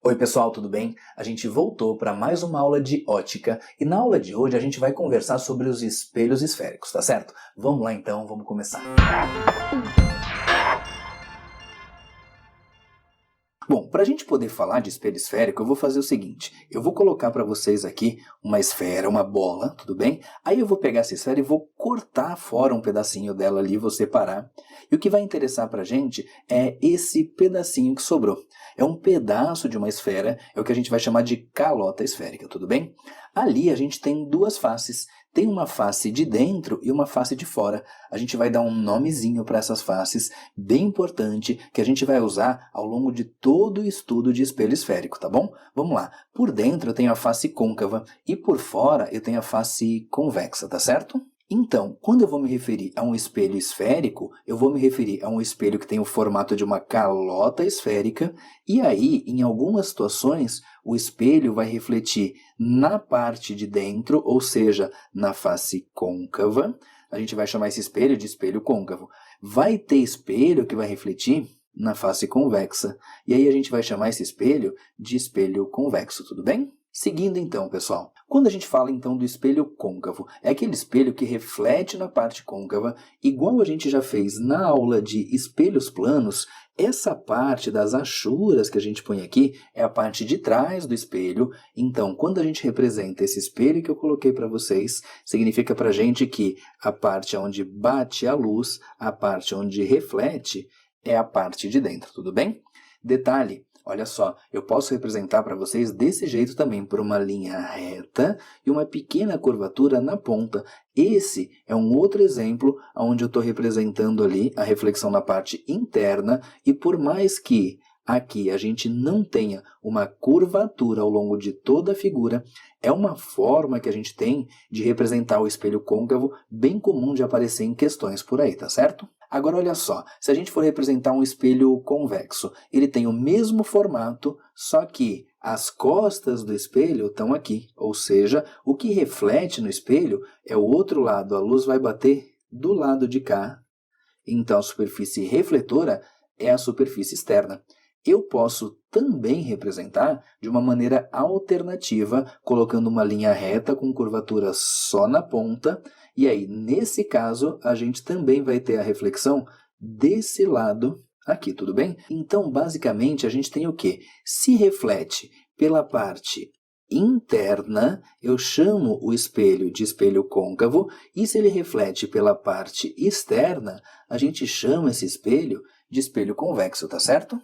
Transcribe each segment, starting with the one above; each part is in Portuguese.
Oi pessoal, tudo bem? A gente voltou para mais uma aula de ótica e na aula de hoje a gente vai conversar sobre os espelhos esféricos, tá certo? Vamos lá então, vamos começar. Bom, para a gente poder falar de espelho esférico, eu vou fazer o seguinte. Eu vou colocar para vocês aqui uma esfera, uma bola, tudo bem? Aí eu vou pegar essa esfera e vou cortar fora um pedacinho dela ali, vou separar. E o que vai interessar para a gente é esse pedacinho que sobrou. É um pedaço de uma esfera, é o que a gente vai chamar de calota esférica, tudo bem? Ali a gente tem duas faces. Tem uma face de dentro e uma face de fora. A gente vai dar um nomezinho para essas faces, bem importante, que a gente vai usar ao longo de todo o estudo de espelho esférico, tá bom? Vamos lá. Por dentro eu tenho a face côncava e por fora eu tenho a face convexa, tá certo? Então, quando eu vou me referir a um espelho esférico, eu vou me referir a um espelho que tem o formato de uma calota esférica, e aí, em algumas situações, o espelho vai refletir na parte de dentro, ou seja, na face côncava. A gente vai chamar esse espelho de espelho côncavo. Vai ter espelho que vai refletir na face convexa, e aí a gente vai chamar esse espelho de espelho convexo, tudo bem? Seguindo então, pessoal, quando a gente fala então do espelho côncavo, é aquele espelho que reflete na parte côncava, igual a gente já fez na aula de espelhos planos. Essa parte das achuras que a gente põe aqui é a parte de trás do espelho. Então, quando a gente representa esse espelho que eu coloquei para vocês, significa para a gente que a parte onde bate a luz, a parte onde reflete, é a parte de dentro, tudo bem? Detalhe, olha só, eu posso representar para vocês desse jeito também, por uma linha reta e uma pequena curvatura na ponta. Esse é um outro exemplo onde eu estou representando ali a reflexão na parte interna, e por mais que aqui a gente não tenha uma curvatura ao longo de toda a figura, é uma forma que a gente tem de representar o espelho côncavo, bem comum de aparecer em questões por aí, tá certo? Agora olha só, se a gente for representar um espelho convexo, ele tem o mesmo formato, só que as costas do espelho estão aqui, ou seja, o que reflete no espelho é o outro lado, a luz vai bater do lado de cá, então a superfície refletora é a superfície externa. Eu posso também representar de uma maneira alternativa, colocando uma linha reta com curvatura só na ponta, e aí, nesse caso, a gente também vai ter a reflexão desse lado aqui, tudo bem? Então, basicamente, a gente tem o quê? Se reflete pela parte interna, eu chamo o espelho de espelho côncavo, e se ele reflete pela parte externa, a gente chama esse espelho de espelho convexo, tá certo?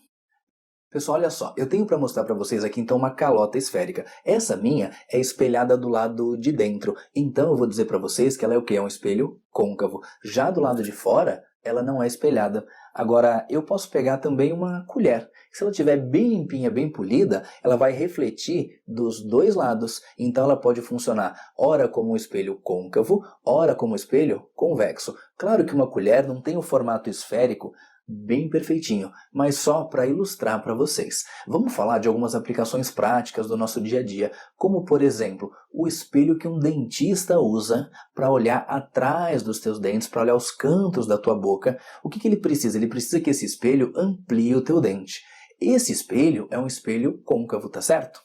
Pessoal, olha só, eu tenho para mostrar para vocês aqui então uma calota esférica. Essa minha é espelhada do lado de dentro, então eu vou dizer para vocês que ela é o quê? É um espelho côncavo. Já do lado de fora, ela não é espelhada. Agora, eu posso pegar também uma colher. Se ela estiver bem limpinha, bem polida, ela vai refletir dos dois lados. Então ela pode funcionar ora como um espelho côncavo, ora como um espelho convexo. Claro que uma colher não tem o formato esférico bem perfeitinho, mas só para ilustrar para vocês. Vamos falar de algumas aplicações práticas do nosso dia a dia, como por exemplo, o espelho que um dentista usa para olhar atrás dos teus dentes, para olhar os cantos da tua boca. O que ele precisa? Ele precisa que esse espelho amplie o teu dente. Esse espelho é um espelho côncavo, tá certo?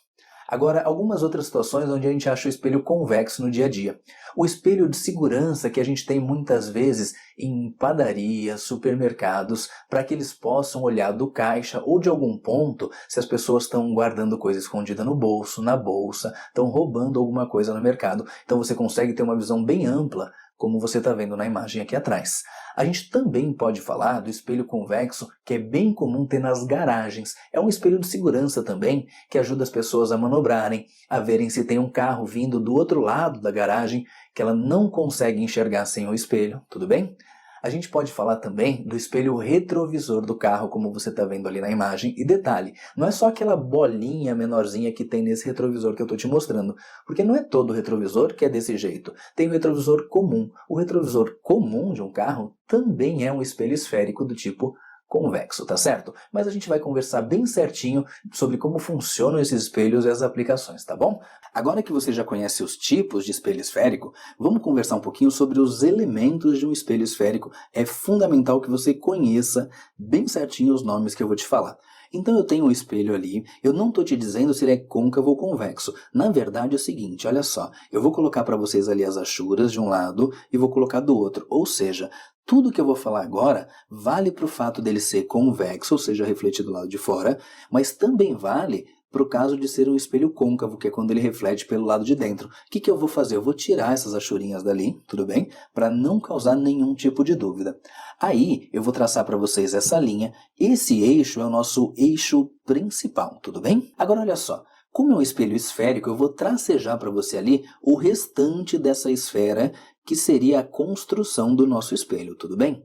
Agora, algumas outras situações onde a gente acha o espelho convexo no dia a dia. O espelho de segurança que a gente tem muitas vezes em padarias, supermercados, para que eles possam olhar do caixa ou de algum ponto se as pessoas estão guardando coisa escondida no bolso, na bolsa, estão roubando alguma coisa no mercado. Então você consegue ter uma visão bem ampla, como você está vendo na imagem aqui atrás. A gente também pode falar do espelho convexo, que é bem comum ter nas garagens. É um espelho de segurança também, que ajuda as pessoas a manobrarem, a verem se tem um carro vindo do outro lado da garagem, que ela não consegue enxergar sem o espelho, tudo bem? A gente pode falar também do espelho retrovisor do carro, como você está vendo ali na imagem. E detalhe, não é só aquela bolinha menorzinha que tem nesse retrovisor que eu estou te mostrando, porque não é todo retrovisor que é desse jeito. Tem o retrovisor comum. O retrovisor comum de um carro também é um espelho esférico do tipo convexo, tá certo? Mas a gente vai conversar bem certinho sobre como funcionam esses espelhos e as aplicações, tá bom? Agora que você já conhece os tipos de espelho esférico, vamos conversar um pouquinho sobre os elementos de um espelho esférico. É fundamental que você conheça bem certinho os nomes que eu vou te falar. Então eu tenho um espelho ali, eu não estou te dizendo se ele é côncavo ou convexo. Na verdade é o seguinte, olha só, eu vou colocar para vocês ali as achuras de um lado e vou colocar do outro, ou seja, tudo que eu vou falar agora vale para o fato dele ser convexo, ou seja, refletido do lado de fora, mas também vale para o caso de ser um espelho côncavo, que é quando ele reflete pelo lado de dentro. O que eu vou fazer? Eu vou tirar essas achurinhas dali, tudo bem? Para não causar nenhum tipo de dúvida. Aí eu vou traçar para vocês essa linha. Esse eixo é o nosso eixo principal, tudo bem? Agora olha só. Como é um espelho esférico, eu vou tracejar para você ali o restante dessa esfera, que seria a construção do nosso espelho, tudo bem?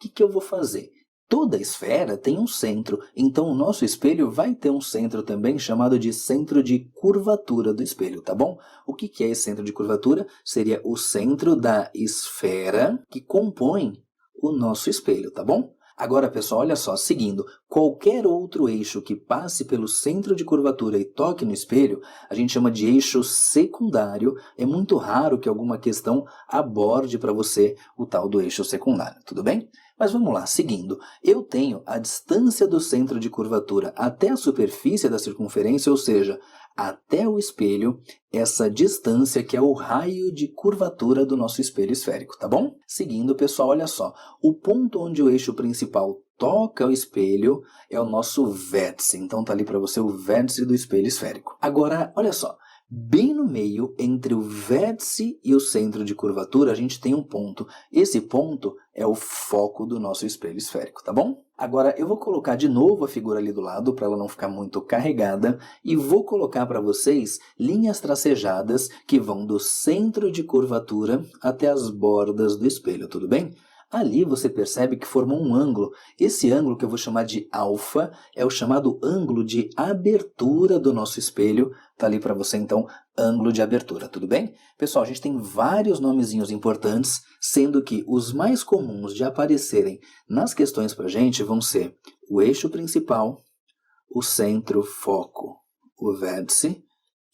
O que eu vou fazer? Toda esfera tem um centro, então o nosso espelho vai ter um centro também chamado de centro de curvatura do espelho, tá bom? O que é esse centro de curvatura? Seria o centro da esfera que compõe o nosso espelho, tá bom? Agora, pessoal, olha só, seguindo, qualquer outro eixo que passe pelo centro de curvatura e toque no espelho, a gente chama de eixo secundário. É muito raro que alguma questão aborde para você o tal do eixo secundário, tudo bem? Mas vamos lá, seguindo, eu tenho a distância do centro de curvatura até a superfície da circunferência, ou seja, até o espelho, essa distância que é o raio de curvatura do nosso espelho esférico, tá bom? Seguindo, pessoal, olha só, o ponto onde o eixo principal toca o espelho é o nosso vértice, então tá ali para você o vértice do espelho esférico. Agora, olha só, bem no meio, entre o vértice e o centro de curvatura, a gente tem um ponto. Esse ponto é o foco do nosso espelho esférico, tá bom? Agora, eu vou colocar de novo a figura ali do lado, para ela não ficar muito carregada, e vou colocar para vocês linhas tracejadas que vão do centro de curvatura até as bordas do espelho, tudo bem? Ali você percebe que formou um ângulo. Esse ângulo, que eu vou chamar de alfa, é o chamado ângulo de abertura do nosso espelho. Está ali para você, então, ângulo de abertura, tudo bem? Pessoal, a gente tem vários nomezinhos importantes, sendo que os mais comuns de aparecerem nas questões para a gente vão ser o eixo principal, o centro, foco, o vértice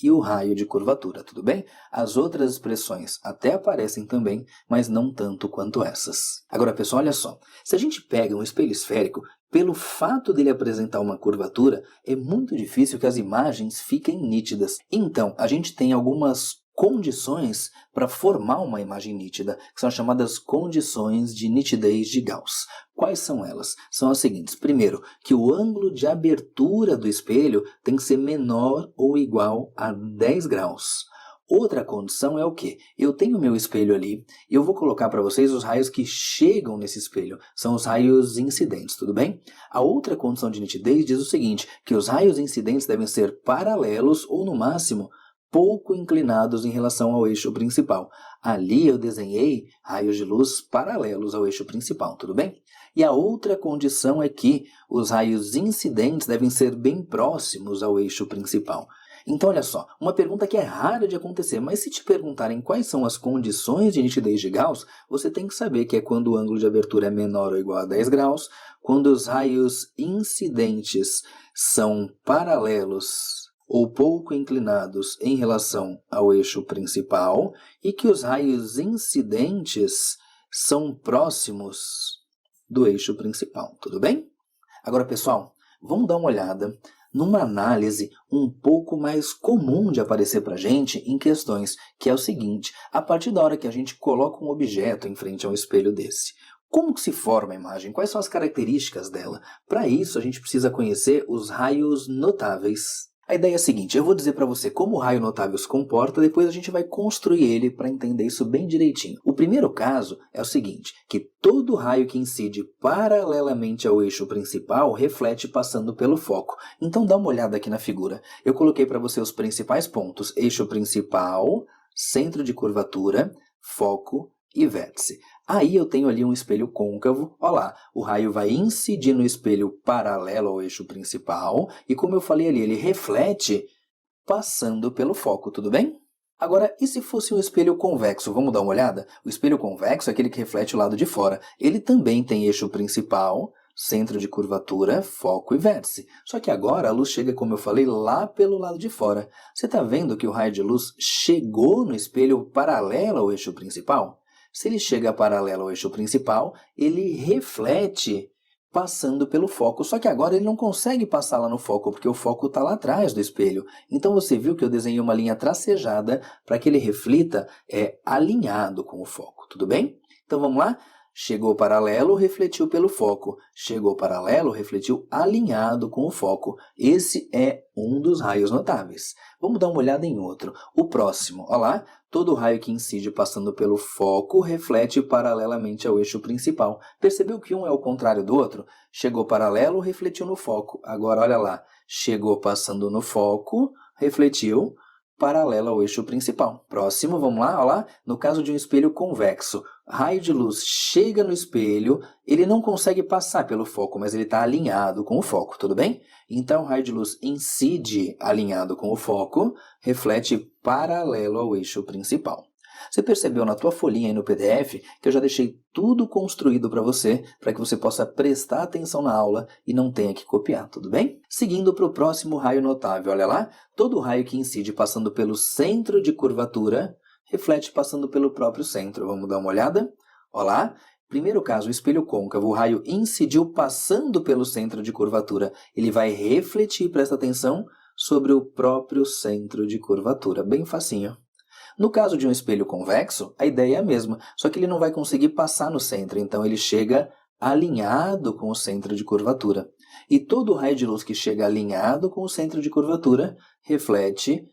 e o raio de curvatura, tudo bem? As outras expressões até aparecem também, mas não tanto quanto essas. Agora, pessoal, olha só. Se a gente pega um espelho esférico, pelo fato dele apresentar uma curvatura, é muito difícil que as imagens fiquem nítidas. Então, a gente tem algumas condições para formar uma imagem nítida, que são as chamadas condições de nitidez de Gauss. Quais são elas? São as seguintes. Primeiro, que o ângulo de abertura do espelho tem que ser menor ou igual a 10 graus. Outra condição é o quê? Eu tenho o meu espelho ali e eu vou colocar para vocês os raios que chegam nesse espelho. São os raios incidentes, tudo bem? A outra condição de nitidez diz o seguinte, que os raios incidentes devem ser paralelos ou, no máximo, pouco inclinados em relação ao eixo principal. Ali eu desenhei raios de luz paralelos ao eixo principal, tudo bem? E a outra condição é que os raios incidentes devem ser bem próximos ao eixo principal. Então, olha só, uma pergunta que é rara de acontecer, mas se te perguntarem quais são as condições de nitidez de Gauss, você tem que saber que é quando o ângulo de abertura é menor ou igual a 10 graus, quando os raios incidentes são paralelos ou pouco inclinados em relação ao eixo principal e que os raios incidentes são próximos do eixo principal, tudo bem? Agora, pessoal, vamos dar uma olhada numa análise um pouco mais comum de aparecer para a gente em questões, que é o seguinte, a partir da hora que a gente coloca um objeto em frente a um espelho desse, como que se forma a imagem? Quais são as características dela? Para isso, a gente precisa conhecer os raios notáveis. A ideia é a seguinte, eu vou dizer para você como o raio notável se comporta, depois a gente vai construir ele para entender isso bem direitinho. O primeiro caso é o seguinte, que todo raio que incide paralelamente ao eixo principal reflete passando pelo foco. Então dá uma olhada aqui na figura. Eu coloquei para você os principais pontos, eixo principal, centro de curvatura, foco e vértice. Aí eu tenho ali um espelho côncavo, olha lá, o raio vai incidir no espelho paralelo ao eixo principal e, como eu falei ali, ele reflete passando pelo foco, tudo bem? Agora, e se fosse um espelho convexo? Vamos dar uma olhada? O espelho convexo é aquele que reflete o lado de fora. Ele também tem eixo principal, centro de curvatura, foco e vértice. Só que agora a luz chega, como eu falei, lá pelo lado de fora. Você está vendo que o raio de luz chegou no espelho paralelo ao eixo principal? Se ele chega paralelo ao eixo principal, ele reflete passando pelo foco. Só que agora ele não consegue passar lá no foco, porque o foco está lá atrás do espelho. Então você viu que eu desenhei uma linha tracejada para que ele reflita alinhado com o foco, tudo bem? Então vamos lá? Chegou paralelo, refletiu pelo foco. Chegou paralelo, refletiu alinhado com o foco. Esse é um dos raios notáveis. Vamos dar uma olhada em outro. O próximo, olha lá. Todo raio que incide passando pelo foco reflete paralelamente ao eixo principal. Percebeu que um é o contrário do outro? Chegou paralelo, refletiu no foco. Agora olha lá. Chegou passando no foco, refletiu paralelo ao eixo principal. Próximo, vamos lá, olha lá. No caso de um espelho convexo, raio de luz chega no espelho, ele não consegue passar pelo foco, mas ele está alinhado com o foco, tudo bem? Então, o raio de luz incide alinhado com o foco, reflete paralelo ao eixo principal. Você percebeu na tua folhinha aí no PDF que eu já deixei tudo construído para que você possa prestar atenção na aula e não tenha que copiar, tudo bem? Seguindo para o próximo raio notável, olha lá, todo raio que incide passando pelo centro de curvatura reflete passando pelo próprio centro. Vamos dar uma olhada? Olha lá. Primeiro caso, o espelho côncavo, o raio incidiu passando pelo centro de curvatura. Ele vai refletir, presta atenção, sobre o próprio centro de curvatura. Bem facinho. No caso de um espelho convexo, a ideia é a mesma, só que ele não vai conseguir passar no centro, então ele chega alinhado com o centro de curvatura. E todo raio de luz que chega alinhado com o centro de curvatura reflete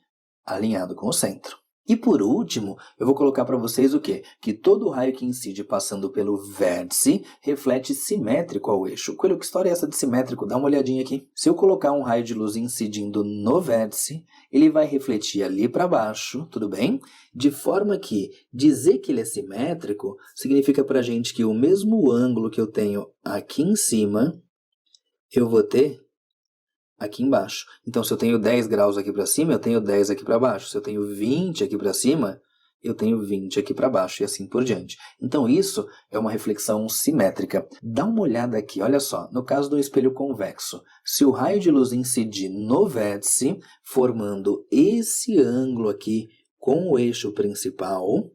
alinhado com o centro. E por último, eu vou colocar para vocês o quê? Que todo raio que incide passando pelo vértice reflete simétrico ao eixo. Coelho, que história é essa de simétrico? Dá uma olhadinha aqui. Se eu colocar um raio de luz incidindo no vértice, ele vai refletir ali para baixo, tudo bem? De forma que dizer que ele é simétrico significa para a gente que o mesmo ângulo que eu tenho aqui em cima, eu vou ter aqui embaixo. Então, se eu tenho 10 graus aqui para cima, eu tenho 10 aqui para baixo. Se eu tenho 20 aqui para cima, eu tenho 20 aqui para baixo e assim por diante. Então, isso é uma reflexão simétrica. Dá uma olhada aqui, olha só. No caso do espelho convexo, se o raio de luz incidir no vértice, formando esse ângulo aqui com o eixo principal,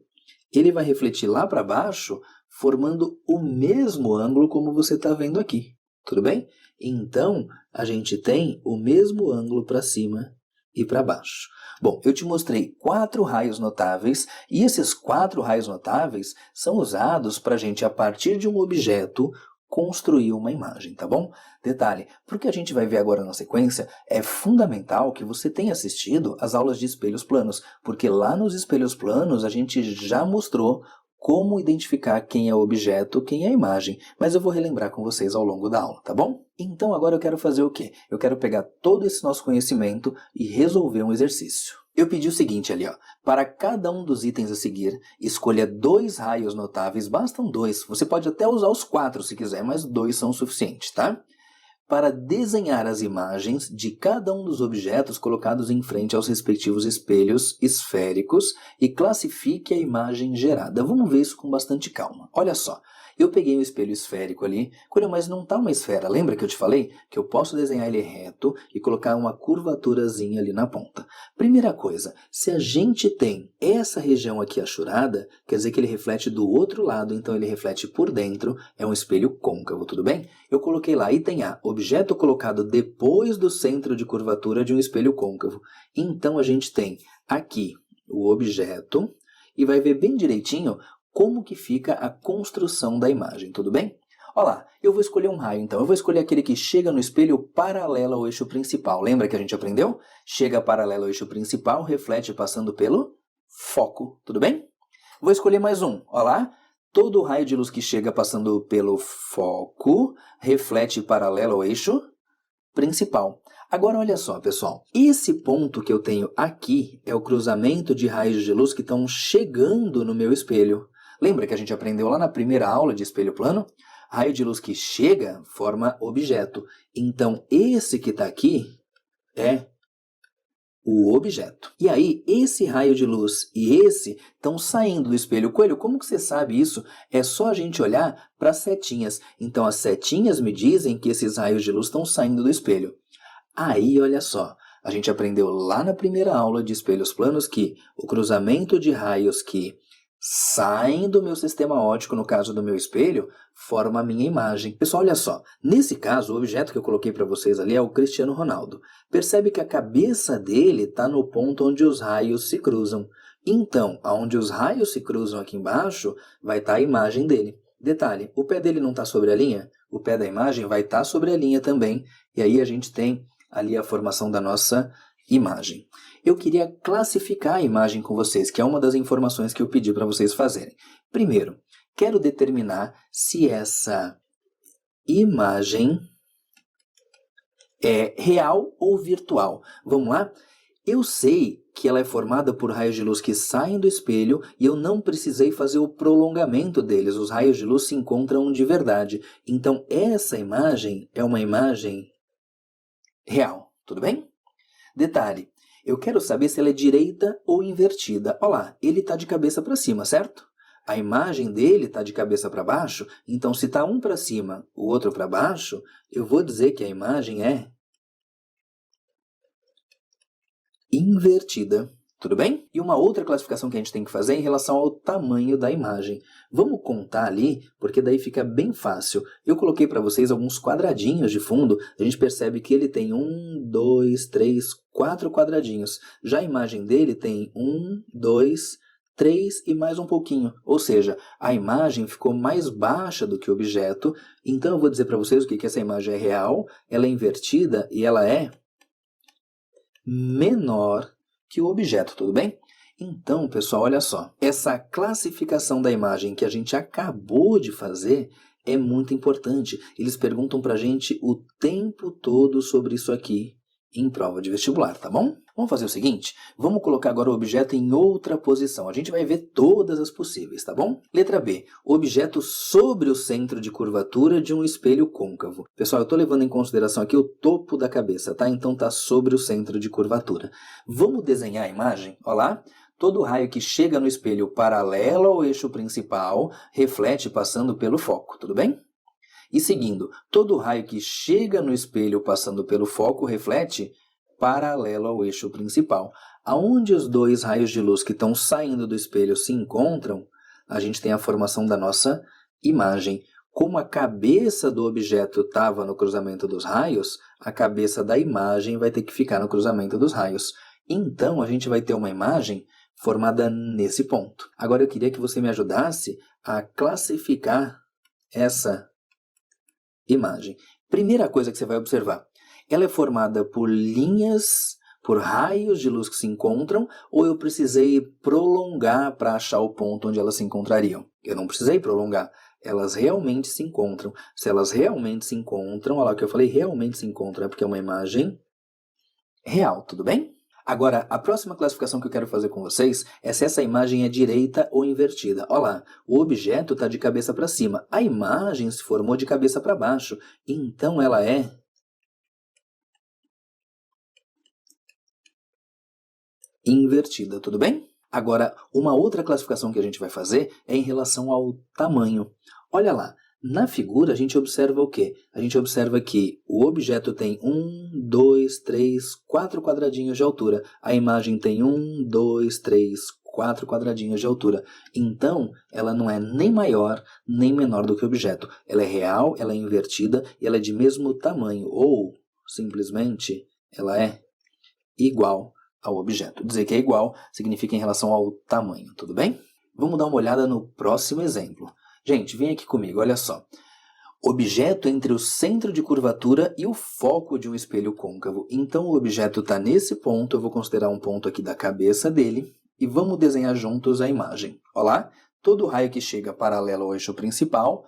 ele vai refletir lá para baixo, formando o mesmo ângulo como você está vendo aqui. Tudo bem? Então, a gente tem o mesmo ângulo para cima e para baixo. Bom, eu te mostrei 4 raios notáveis e esses 4 raios notáveis são usados para a gente, a partir de um objeto, construir uma imagem, tá bom? Detalhe, para o que a gente vai ver agora na sequência, é fundamental que você tenha assistido às aulas de espelhos planos, porque lá nos espelhos planos a gente já mostrou como identificar quem é o objeto, quem é a imagem, mas eu vou relembrar com vocês ao longo da aula, tá bom? Então agora eu quero fazer o quê? Eu quero pegar todo esse nosso conhecimento e resolver um exercício. Eu pedi o seguinte ali, ó, para cada um dos itens a seguir, escolha 2 raios notáveis, bastam 2, você pode até usar os 4 se quiser, mas 2 são suficientes, tá? Para desenhar as imagens de cada um dos objetos colocados em frente aos respectivos espelhos esféricos e classifique a imagem gerada. Vamos ver isso com bastante calma. Olha só, eu peguei um espelho esférico ali, mas não está uma esfera. Lembra que eu te falei que eu posso desenhar ele reto e colocar uma curvaturazinha ali na ponta? Primeira coisa, se a gente tem essa região aqui achurada, quer dizer que ele reflete do outro lado, então ele reflete por dentro, é um espelho côncavo, tudo bem? Eu coloquei lá, item A, objeto colocado depois do centro de curvatura de um espelho côncavo. Então a gente tem aqui o objeto e vai ver bem direitinho como que fica a construção da imagem, tudo bem? Olha lá, eu vou escolher um raio então, eu vou escolher aquele que chega no espelho paralelo ao eixo principal. Lembra que a gente aprendeu? Chega paralelo ao eixo principal, reflete passando pelo foco, tudo bem? Vou escolher mais um, olha lá. Todo raio de luz que chega passando pelo foco reflete paralelo ao eixo principal. Agora olha só, pessoal, esse ponto que eu tenho aqui é o cruzamento de raios de luz que estão chegando no meu espelho. Lembra que a gente aprendeu lá na primeira aula de espelho plano? Raio de luz que chega forma objeto. Então esse que está aqui é o objeto. E aí, esse raio de luz e esse estão saindo do espelho. Coelho, como que você sabe isso? É só a gente olhar para as setinhas. Então, as setinhas me dizem que esses raios de luz estão saindo do espelho. Aí, olha só, a gente aprendeu lá na primeira aula de espelhos planos que o cruzamento de raios que saem do meu sistema óptico, no caso do meu espelho, formam a minha imagem. Pessoal, olha só. Nesse caso, o objeto que eu coloquei para vocês ali é o Cristiano Ronaldo. Percebe que a cabeça dele está no ponto onde os raios se cruzam. Então, onde os raios se cruzam aqui embaixo, vai estar a imagem dele. Detalhe, o pé dele não está sobre a linha? O pé da imagem vai estar sobre a linha também. E aí a gente tem ali a formação da nossa imagem. Eu queria classificar a imagem com vocês, que é uma das informações que eu pedi para vocês fazerem. Primeiro, quero determinar se essa imagem é real ou virtual. Vamos lá? Eu sei que ela é formada por raios de luz que saem do espelho e eu não precisei fazer o prolongamento deles. Os raios de luz se encontram de verdade. Então, essa imagem é uma imagem real. Tudo bem? Detalhe, eu quero saber se ela é direita ou invertida. Olha lá, ele está de cabeça para cima, certo? A imagem dele está de cabeça para baixo, então se está um para cima, o outro para baixo, eu vou dizer que a imagem é invertida. Tudo bem? E uma outra classificação que a gente tem que fazer é em relação ao tamanho da imagem. Vamos contar ali, porque daí fica bem fácil. Eu coloquei para vocês alguns quadradinhos de fundo. A gente percebe que ele tem 4 quadradinhos. Já a imagem dele tem 3 e mais um pouquinho. Ou seja, a imagem ficou mais baixa do que o objeto. Então eu vou dizer para vocês o que essa imagem é real, ela é invertida e ela é menor que o objeto, tudo bem? Então, pessoal, olha só. Essa classificação da imagem que a gente acabou de fazer é muito importante. Eles perguntam pra gente o tempo todo sobre isso aqui em prova de vestibular, tá bom? Vamos fazer o seguinte, vamos colocar agora o objeto em outra posição. A gente vai ver todas as possíveis, tá bom? Letra B, objeto sobre o centro de curvatura de um espelho côncavo. Pessoal, eu estou levando em consideração aqui o topo da cabeça, tá? Então tá sobre o centro de curvatura. Vamos desenhar a imagem? Olha lá. Todo raio que chega no espelho paralelo ao eixo principal reflete passando pelo foco, tudo bem? E seguindo, todo raio que chega no espelho passando pelo foco reflete paralelo ao eixo principal. Aonde os dois raios de luz que estão saindo do espelho se encontram, a gente tem a formação da nossa imagem. Como a cabeça do objeto estava no cruzamento dos raios, a cabeça da imagem vai ter que ficar no cruzamento dos raios. Então, a gente vai ter uma imagem formada nesse ponto. Agora, eu queria que você me ajudasse a classificar essa imagem. Primeira coisa que você vai observar, ela é formada por linhas, por raios de luz que se encontram, ou eu precisei prolongar para achar o ponto onde elas se encontrariam? Eu não precisei prolongar, elas realmente se encontram. Se elas realmente se encontram, olha lá o que eu falei, realmente se encontram, é porque é uma imagem real, tudo bem? Agora, a próxima classificação que eu quero fazer com vocês é se essa imagem é direita ou invertida. Olha lá, o objeto está de cabeça para cima, a imagem se formou de cabeça para baixo, então ela é invertida, tudo bem? Agora, uma outra classificação que a gente vai fazer é em relação ao tamanho. Olha lá, na figura a gente observa o quê? A gente observa que o objeto tem 4 quadradinhos de altura. A imagem tem 4 quadradinhos de altura. Então, ela não é nem maior nem menor do que o objeto. Ela é real, ela é invertida e ela é de mesmo tamanho. Ou, simplesmente, ela é igual ao objeto. Dizer que é igual significa em relação ao tamanho, tudo bem? Vamos dar uma olhada no próximo exemplo. Gente, vem aqui comigo, olha só. Objeto entre o centro de curvatura e o foco de um espelho côncavo. Então o objeto está nesse ponto, eu vou considerar um ponto aqui da cabeça dele e vamos desenhar juntos a imagem. Olha lá, todo raio que chega paralelo ao eixo principal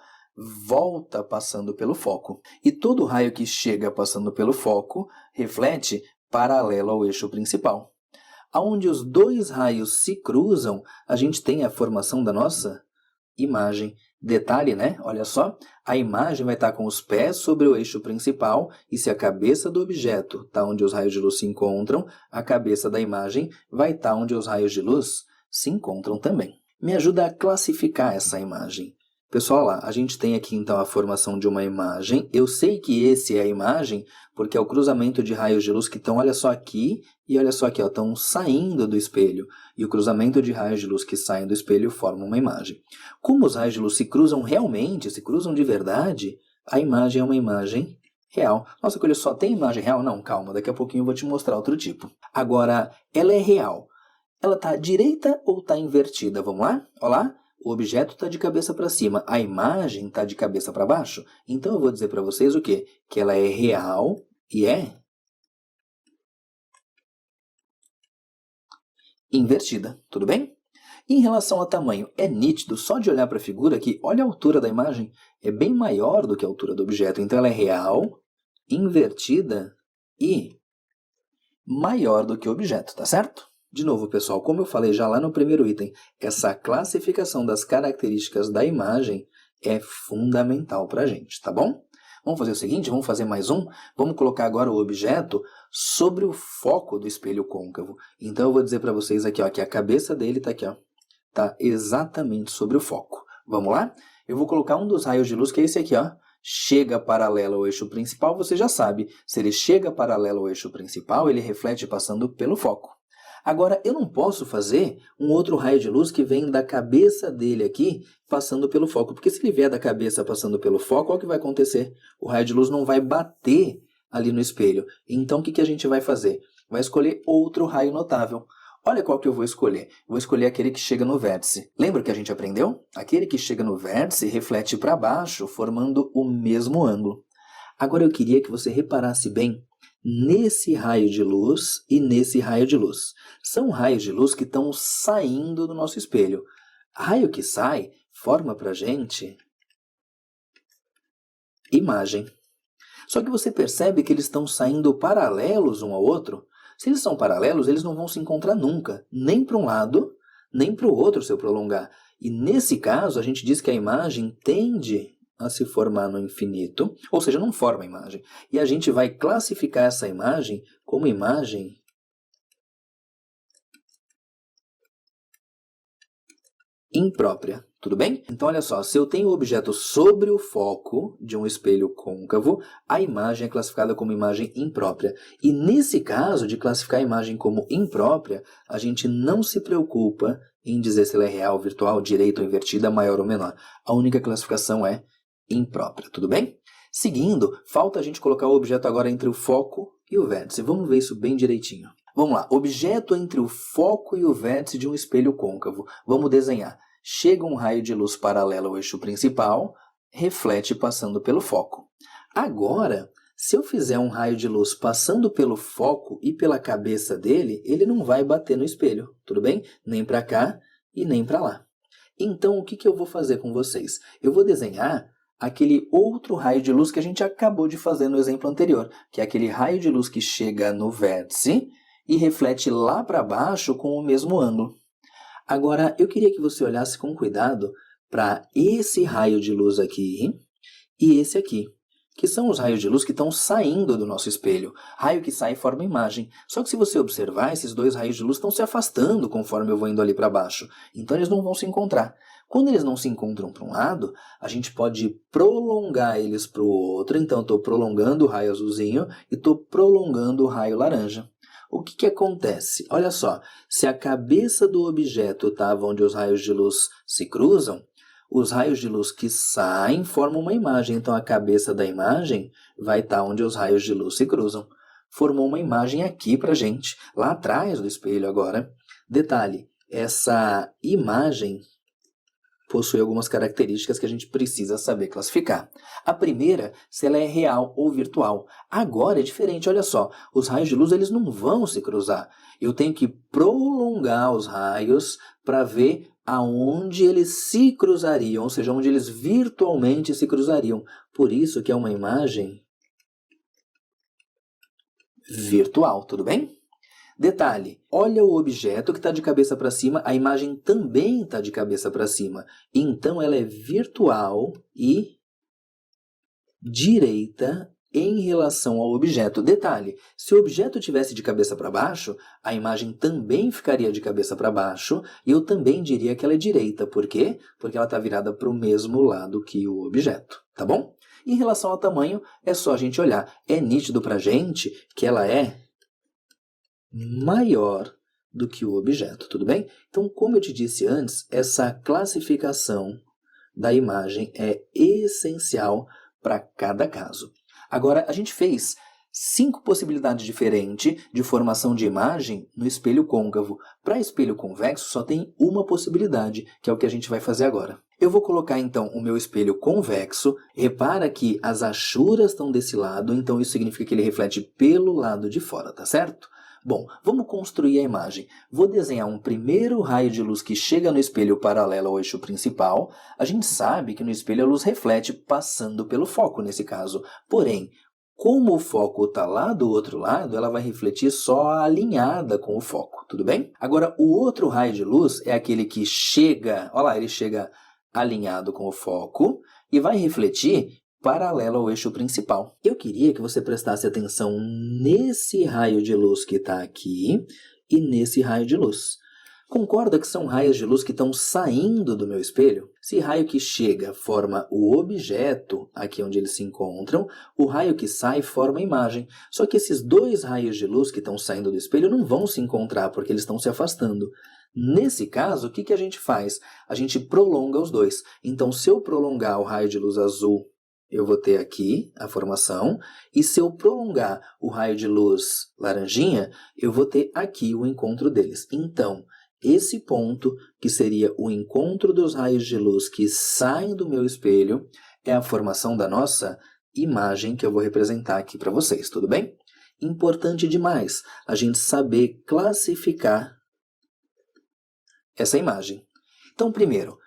volta passando pelo foco. E todo raio que chega passando pelo foco reflete paralelo ao eixo principal. Aonde os dois raios se cruzam, a gente tem a formação da nossa imagem. Detalhe, né? Olha só, a imagem vai estar com os pés sobre o eixo principal e se a cabeça do objeto está onde os raios de luz se encontram, a cabeça da imagem vai estar onde os raios de luz se encontram também. Me ajuda a classificar essa imagem. Pessoal, lá, a gente tem aqui então a formação de uma imagem. Eu sei que esse é a imagem porque é o cruzamento de raios de luz que estão, olha só aqui e olha só aqui, ó, estão saindo do espelho. E o cruzamento de raios de luz que saem do espelho forma uma imagem. Como os raios de luz se cruzam realmente, se cruzam de verdade, a imagem é uma imagem real. Nossa, que olha só, tem imagem real? Não, calma, daqui a pouquinho eu vou te mostrar outro tipo. Agora, ela é real. Ela está direita ou está invertida? Vamos lá? Olha lá. O objeto está de cabeça para cima, a imagem está de cabeça para baixo. Então eu vou dizer para vocês o quê? Que ela é real e é invertida, tudo bem? Em relação ao tamanho, é nítido só de olhar para a figura que, olha a altura da imagem, é bem maior do que a altura do objeto. Então ela é real, invertida e maior do que o objeto, tá certo? De novo, pessoal, como eu falei já lá no primeiro item, essa classificação das características da imagem é fundamental para a gente, tá bom? Vamos fazer o seguinte, vamos fazer mais um. Vamos colocar agora o objeto sobre o foco do espelho côncavo. Então eu vou dizer para vocês aqui, ó, que a cabeça dele está aqui, ó, tá exatamente sobre o foco. Vamos lá? Eu vou colocar um dos raios de luz, que é esse aqui, ó. Chega paralelo ao eixo principal, você já sabe. Se ele chega paralelo ao eixo principal, ele reflete passando pelo foco. Agora, eu não posso fazer um outro raio de luz que vem da cabeça dele aqui, passando pelo foco. Porque se ele vier da cabeça passando pelo foco, olha o que vai acontecer. O raio de luz não vai bater ali no espelho. Então, o que a gente vai fazer? Vai escolher outro raio notável. Olha qual que eu vou escolher. Vou escolher aquele que chega no vértice. Lembra que a gente aprendeu? Aquele que chega no vértice reflete para baixo, formando o mesmo ângulo. Agora eu queria que você reparasse bem nesse raio de luz e nesse raio de luz. São raios de luz que estão saindo do nosso espelho. Raio que sai forma para a gente imagem. Só que você percebe que eles estão saindo paralelos um ao outro. Se eles são paralelos, eles não vão se encontrar nunca, nem para um lado, nem para o outro se eu prolongar. E nesse caso, a gente diz que a imagem tende a se formar no infinito, ou seja, não forma a imagem. E a gente vai classificar essa imagem como imagem imprópria. Tudo bem? Então, olha só, se eu tenho o objeto sobre o foco de um espelho côncavo, a imagem é classificada como imagem imprópria. E nesse caso de classificar a imagem como imprópria, a gente não se preocupa em dizer se ela é real, virtual, direita ou invertida, maior ou menor. A única classificação é imprópria, tudo bem? Seguindo, falta a gente colocar o objeto agora entre o foco e o vértice. Vamos ver isso bem direitinho. Vamos lá, objeto entre o foco e o vértice de um espelho côncavo. Vamos desenhar. Chega um raio de luz paralelo ao eixo principal, reflete passando pelo foco. Agora, se eu fizer um raio de luz passando pelo foco e pela cabeça dele, ele não vai bater no espelho, tudo bem? Nem para cá e nem para lá. Então, o que eu vou fazer com vocês? Eu vou desenhar aquele outro raio de luz que a gente acabou de fazer no exemplo anterior, que é aquele raio de luz que chega no vértice e reflete lá para baixo com o mesmo ângulo. Agora, eu queria que você olhasse com cuidado para esse raio de luz aqui e esse aqui, que são os raios de luz que estão saindo do nosso espelho. Raio que sai forma imagem. Só que se você observar, esses dois raios de luz estão se afastando conforme eu vou indo ali para baixo. Então, eles não vão se encontrar. Quando eles não se encontram para um lado, a gente pode prolongar eles para o outro. Então, estou prolongando o raio azulzinho e estou prolongando o raio laranja. O que acontece? Olha só, se a cabeça do objeto estava onde os raios de luz se cruzam, os raios de luz que saem formam uma imagem. Então, a cabeça da imagem vai estar onde os raios de luz se cruzam. Formou uma imagem aqui para a gente, lá atrás do espelho agora. Detalhe, essa imagem possui algumas características que a gente precisa saber classificar. A primeira, se ela é real ou virtual. Agora é diferente, olha só. Os raios de luz eles não vão se cruzar. Eu tenho que prolongar os raios para ver aonde eles se cruzariam, ou seja, onde eles virtualmente se cruzariam. Por isso que é uma imagem virtual, tudo bem? Detalhe, olha o objeto que está de cabeça para cima, a imagem também está de cabeça para cima. Então, ela é virtual e direita em relação ao objeto. Detalhe, se o objeto tivesse de cabeça para baixo, a imagem também ficaria de cabeça para baixo e eu também diria que ela é direita. Por quê? Porque ela está virada para o mesmo lado que o objeto, tá bom? Em relação ao tamanho, é só a gente olhar. É nítido para a gente que ela é maior do que o objeto, tudo bem? Então, como eu te disse antes, essa classificação da imagem é essencial para cada caso. Agora, a gente fez 5 possibilidades diferentes de formação de imagem no espelho côncavo. Para espelho convexo, só tem uma possibilidade, que é o que a gente vai fazer agora. Eu vou colocar, então, o meu espelho convexo. Repara que as achuras estão desse lado, então isso significa que ele reflete pelo lado de fora, tá certo? Bom, vamos construir a imagem. Vou desenhar um primeiro raio de luz que chega no espelho paralelo ao eixo principal. A gente sabe que no espelho a luz reflete passando pelo foco, nesse caso. Porém, como o foco está lá do outro lado, ela vai refletir só alinhada com o foco, tudo bem? Agora, o outro raio de luz é aquele que chega, olha lá, ele chega alinhado com o foco e vai refletir paralelo ao eixo principal. Eu queria que você prestasse atenção nesse raio de luz que está aqui e nesse raio de luz. Concorda que são raios de luz que estão saindo do meu espelho? Se raio que chega forma o objeto, aqui onde eles se encontram, o raio que sai forma a imagem. Só que esses dois raios de luz que estão saindo do espelho não vão se encontrar porque eles estão se afastando. Nesse caso, o que a gente faz? A gente prolonga os dois. Então, se eu prolongar o raio de luz azul, eu vou ter aqui a formação, e se eu prolongar o raio de luz laranjinha, eu vou ter aqui o encontro deles. Então, esse ponto, que seria o encontro dos raios de luz que saem do meu espelho, é a formação da nossa imagem que eu vou representar aqui para vocês, tudo bem? Importante demais a gente saber classificar essa imagem. Então, primeiro,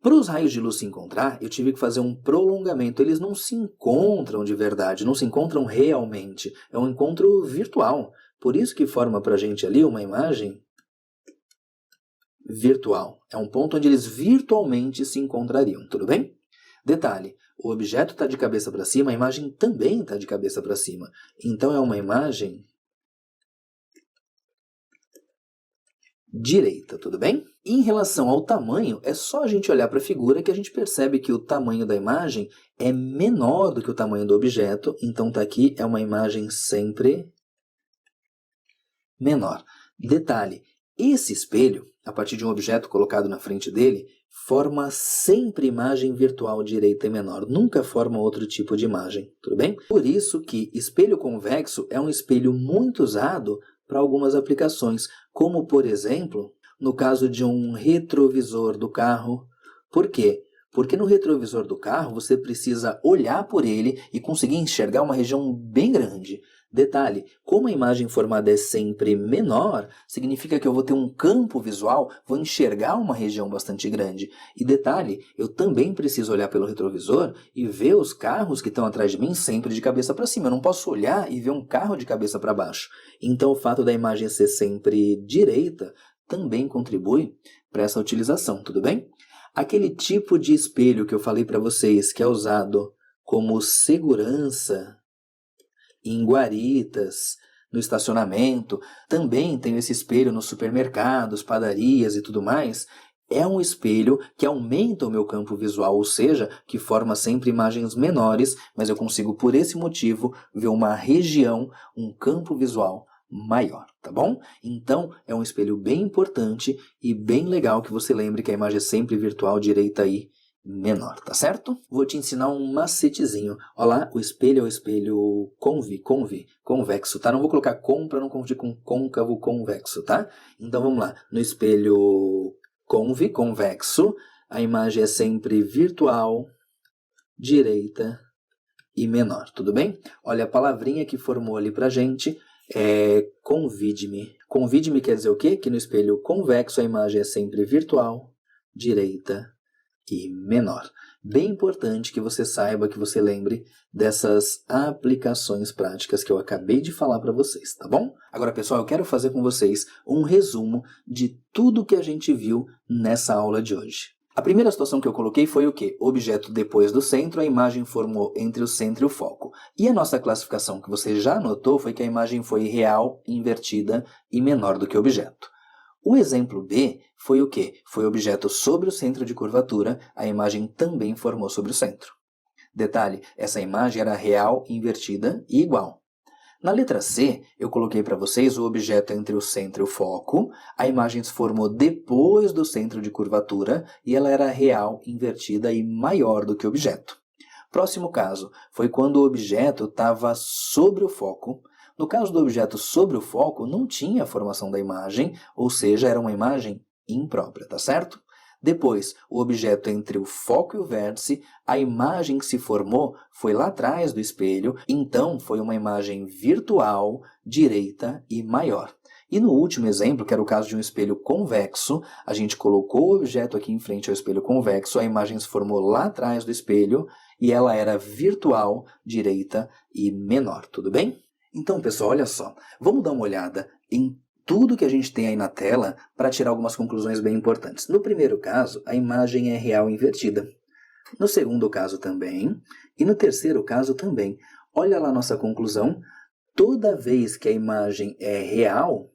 para os raios de luz se encontrar, eu tive que fazer um prolongamento. Eles não se encontram de verdade, não se encontram realmente. É um encontro virtual. Por isso que forma para a gente ali uma imagem virtual. É um ponto onde eles virtualmente se encontrariam, tudo bem? Detalhe, o objeto está de cabeça para cima, a imagem também está de cabeça para cima. Então é uma imagem direita, tudo bem? Em relação ao tamanho, é só a gente olhar para a figura que a gente percebe que o tamanho da imagem é menor do que o tamanho do objeto, então está aqui, é uma imagem sempre menor. Detalhe, esse espelho, a partir de um objeto colocado na frente dele, forma sempre imagem virtual direita e menor, nunca forma outro tipo de imagem, tudo bem? Por isso que espelho convexo é um espelho muito usado para algumas aplicações, como por exemplo, no caso de um retrovisor do carro. Por quê? Porque no retrovisor do carro você precisa olhar por ele e conseguir enxergar uma região bem grande. Detalhe, como a imagem formada é sempre menor, significa que eu vou ter um campo visual, vou enxergar uma região bastante grande. E detalhe, eu também preciso olhar pelo retrovisor e ver os carros que estão atrás de mim sempre de cabeça para cima. Eu não posso olhar e ver um carro de cabeça para baixo. Então o fato da imagem ser sempre direita também contribui para essa utilização, tudo bem? Aquele tipo de espelho que eu falei para vocês, que é usado como segurança em guaritas, no estacionamento, também tem esse espelho nos supermercados, padarias e tudo mais, é um espelho que aumenta o meu campo visual, ou seja, que forma sempre imagens menores, mas eu consigo, por esse motivo, ver uma região, um campo visual maior, tá bom? Então, é um espelho bem importante e bem legal que você lembre que a imagem é sempre virtual, direita e menor, tá certo? Vou te ensinar um macetezinho. Olha lá, o espelho é o espelho convexo, tá? Não vou colocar para não confundir com côncavo, convexo, tá? Então vamos lá. No espelho convexo, a imagem é sempre virtual, direita e menor, tudo bem? Olha, a palavrinha que formou ali pra gente é convide-me. Convide-me quer dizer o quê? Que no espelho convexo a imagem é sempre virtual, direita e menor. Bem importante que você saiba, que você lembre dessas aplicações práticas que eu acabei de falar para vocês, tá bom? Agora, pessoal, eu quero fazer com vocês um resumo de tudo que a gente viu nessa aula de hoje. A primeira situação que eu coloquei foi o quê? O objeto depois do centro, a imagem formou entre o centro e o foco. E a nossa classificação que você já notou foi que a imagem foi real, invertida e menor do que o objeto. O exemplo B foi o quê? Foi o objeto sobre o centro de curvatura, a imagem também formou sobre o centro. Detalhe, essa imagem era real, invertida e igual. Na letra C, eu coloquei para vocês o objeto entre o centro e o foco, a imagem se formou depois do centro de curvatura e ela era real, invertida e maior do que o objeto. Próximo caso foi quando o objeto estava sobre o foco. No caso do objeto sobre o foco, não tinha a formação da imagem, ou seja, era uma imagem imprópria, tá certo? Depois, o objeto entre o foco e o vértice, a imagem que se formou foi lá atrás do espelho, então foi uma imagem virtual, direita e maior. E no último exemplo, que era o caso de um espelho convexo, a gente colocou o objeto aqui em frente ao espelho convexo, a imagem se formou lá atrás do espelho e ela era virtual, direita e menor, tudo bem? Então, pessoal, olha só, vamos dar uma olhada em tudo que a gente tem aí na tela para tirar algumas conclusões bem importantes. No primeiro caso, a imagem é real invertida. No segundo caso também. E no terceiro caso também. Olha lá a nossa conclusão. Toda vez que a imagem é real,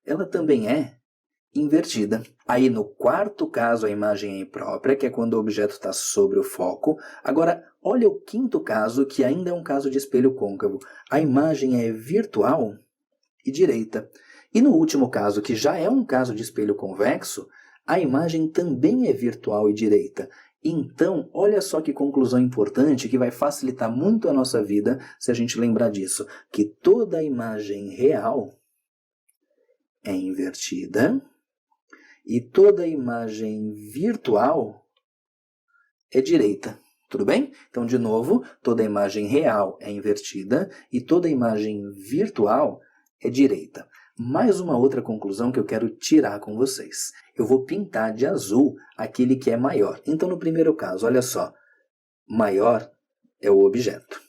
ela também é invertida. Aí no quarto caso a imagem é imprópria, que é quando o objeto está sobre o foco. Agora, olha o quinto caso, que ainda é um caso de espelho côncavo. A imagem é virtual e direita. E no último caso, que já é um caso de espelho convexo, a imagem também é virtual e direita. Então, olha só que conclusão importante que vai facilitar muito a nossa vida se a gente lembrar disso, que toda imagem real é invertida e toda imagem virtual é direita. Tudo bem? Então, de novo, toda imagem real é invertida e toda imagem virtual é direita. Mais uma outra conclusão que eu quero tirar com vocês. Eu vou pintar de azul aquele que é maior. Então, no primeiro caso, olha só, maior é o objeto.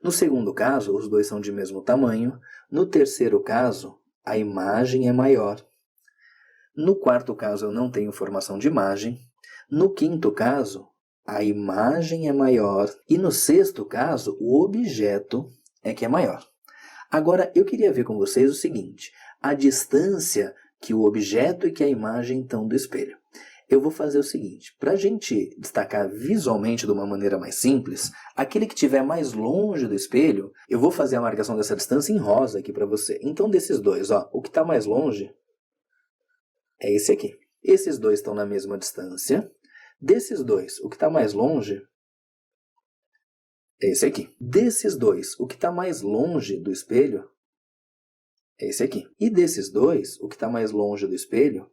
No segundo caso, os dois são de mesmo tamanho. No terceiro caso, a imagem é maior. No quarto caso, eu não tenho formação de imagem. No quinto caso, a imagem é maior. E no sexto caso, o objeto é que é maior. Agora, eu queria ver com vocês o seguinte, a distância que o objeto e que a imagem estão do espelho. Eu vou fazer o seguinte, para a gente destacar visualmente de uma maneira mais simples, aquele que estiver mais longe do espelho, eu vou fazer a marcação dessa distância em rosa aqui para você. Então, desses dois, ó, o que está mais longe é esse aqui. Esses dois estão na mesma distância. Desses dois, o que está mais longe é esse aqui. Desses dois, o que está mais longe do espelho é esse aqui. E desses dois, o que está mais longe do espelho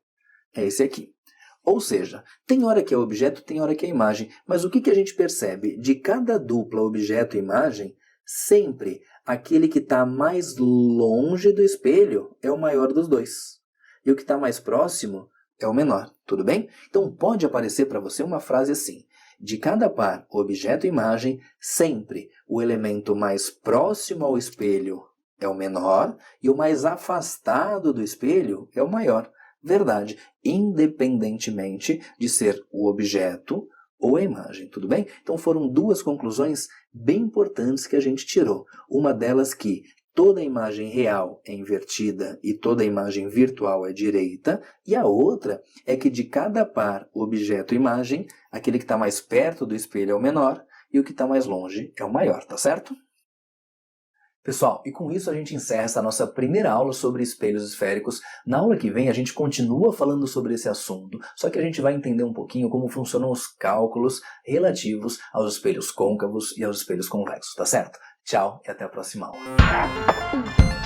é esse aqui. Ou seja, tem hora que é objeto, tem hora que é imagem. Mas o que a gente percebe? De cada dupla objeto e imagem, sempre aquele que está mais longe do espelho é o maior dos dois. E o que está mais próximo é o menor. Tudo bem? Então pode aparecer para você uma frase assim. De cada par, objeto e imagem, sempre o elemento mais próximo ao espelho é o menor e o mais afastado do espelho é o maior. Verdade, independentemente de ser o objeto ou a imagem, tudo bem? Então foram duas conclusões bem importantes que a gente tirou. Uma delas que toda imagem real é invertida e toda imagem virtual é direita, e a outra é que de cada par objeto e imagem, aquele que está mais perto do espelho é o menor e o que está mais longe é o maior, tá certo? Pessoal, e com isso a gente encerra essa nossa primeira aula sobre espelhos esféricos. Na aula que vem a gente continua falando sobre esse assunto, só que a gente vai entender um pouquinho como funcionam os cálculos relativos aos espelhos côncavos e aos espelhos convexos, tá certo? Tchau e até a próxima aula.